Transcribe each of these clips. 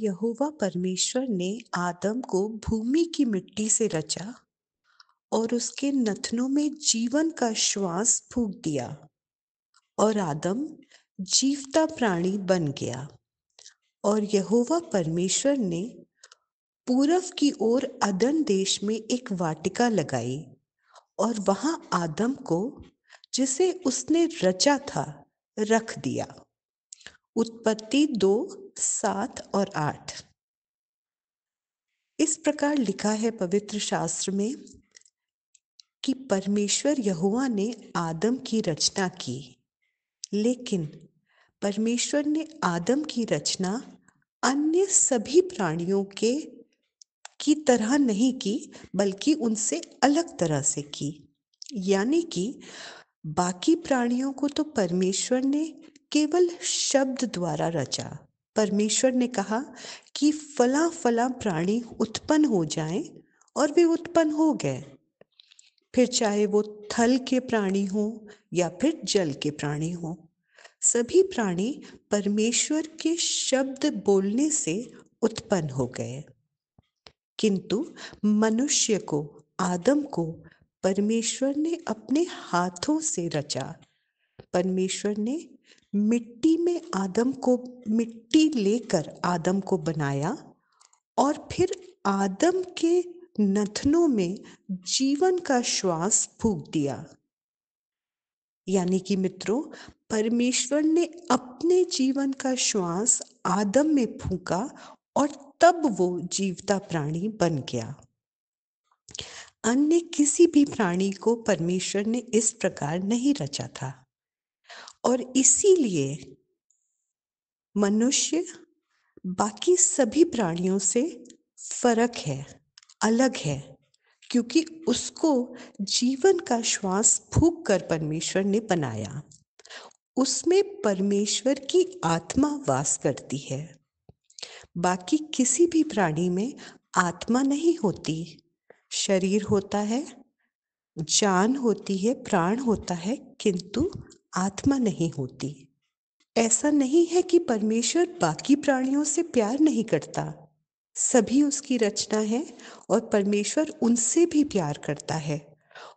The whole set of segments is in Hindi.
यहोवा परमेश्वर ने आदम को भूमि की मिट्टी से रचा और उसके नथनों में जीवन का श्वास फूंक दिया और आदम जीवता प्राणी बन गया। और यहोवा परमेश्वर ने पूरब की ओर अदन देश में एक वाटिका लगाई और वहां आदम को, जिसे उसने रचा था, रख दिया। उत्पत्ति 2:7 और 8। इस प्रकार लिखा है पवित्र शास्त्र में कि परमेश्वर यहोवा ने आदम की रचना की, लेकिन परमेश्वर ने आदम की रचना अन्य सभी प्राणियों के की तरह नहीं की, बल्कि उनसे अलग तरह से की। यानी कि बाकी प्राणियों को तो परमेश्वर ने केवल शब्द द्वारा रचा। परमेश्वर ने कहा कि फला फला प्राणी उत्पन्न हो जाएं, और वे उत्पन्न हो गए। फिर चाहे वो थल के प्राणी हो या फिर जल के प्राणी हो, सभी प्राणी परमेश्वर के शब्द बोलने से उत्पन्न हो गए। किंतु मनुष्य को, आदम को, परमेश्वर ने अपने हाथों से रचा। परमेश्वर ने मिट्टी लेकर आदम को बनाया और फिर आदम के नथनों में जीवन का श्वास फूंक दिया। यानी कि मित्रों, परमेश्वर ने अपने जीवन का श्वास आदम में फूंका और तब वो जीवता प्राणी बन गया। अन्य किसी भी प्राणी को परमेश्वर ने इस प्रकार नहीं रचा था, और इसीलिए मनुष्य बाकी सभी प्राणियों से फर्क है, अलग है, क्योंकि उसको जीवन का श्वास फूंक कर परमेश्वर ने बनाया। उसमें परमेश्वर की आत्मा वास करती है। बाकी किसी भी प्राणी में आत्मा नहीं होती। शरीर होता है, जान होती है, प्राण होता है, किंतु आत्मा नहीं होती। ऐसा नहीं है कि परमेश्वर बाकी प्राणियों से प्यार नहीं करता। सभी उसकी रचना है और परमेश्वर उनसे भी प्यार करता है।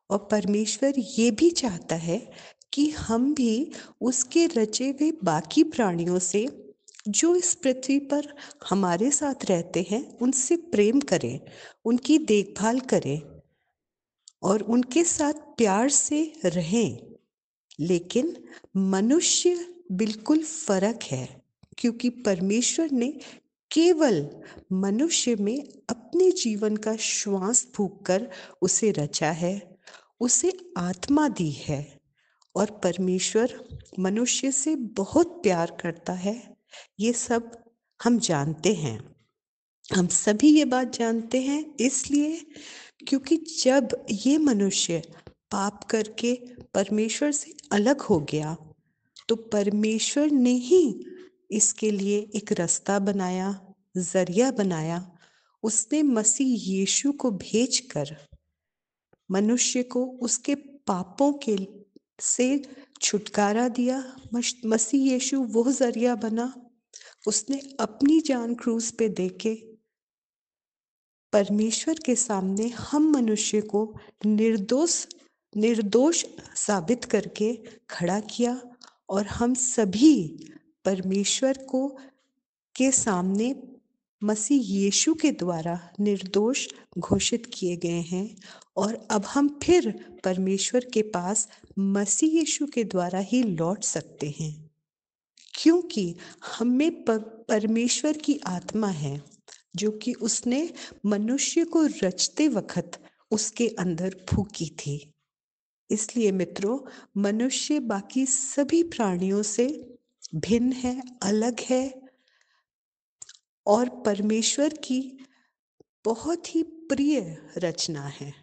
और परमेश्वर ये भी चाहता है कि हम भी उसके रचे हुए बाकी प्राणियों से, जो इस पृथ्वी पर हमारे साथ रहते हैं, उनसे प्रेम करें, उनकी देखभाल करें और उनके साथ प्यार से रहें। लेकिन मनुष्य बिल्कुल फर्क है, क्योंकि परमेश्वर ने केवल मनुष्य में अपने जीवन का श्वास फूंककर उसे रचा है, उसे आत्मा दी है। और परमेश्वर मनुष्य से बहुत प्यार करता है। ये सब हम जानते हैं। हम सभी ये बात जानते हैं, इसलिए क्योंकि जब ये मनुष्य पाप करके परमेश्वर से अलग हो गया, तो परमेश्वर ने ही इसके लिए एक रास्ता बनाया, जरिया बनाया। उसने मसीह यीशु को भेजकर मनुष्य को उसके पापों के से छुटकारा दिया। मसीह यीशु वो जरिया बना। उसने अपनी जान क्रूस पे देके परमेश्वर के सामने हम मनुष्य को निर्दोष साबित करके खड़ा किया, और हम सभी परमेश्वर को के सामने मसीह यीशु के द्वारा निर्दोष घोषित किए गए हैं। और अब हम फिर परमेश्वर के पास मसीह यीशु के द्वारा ही लौट सकते हैं, क्योंकि हमें परमेश्वर की आत्मा है, जो कि उसने मनुष्य को रचते वक्त उसके अंदर फूंकी थी। इसलिए मित्रों, मनुष्य बाकी सभी प्राणियों से भिन्न है, अलग है, और परमेश्वर की बहुत ही प्रिय रचना है।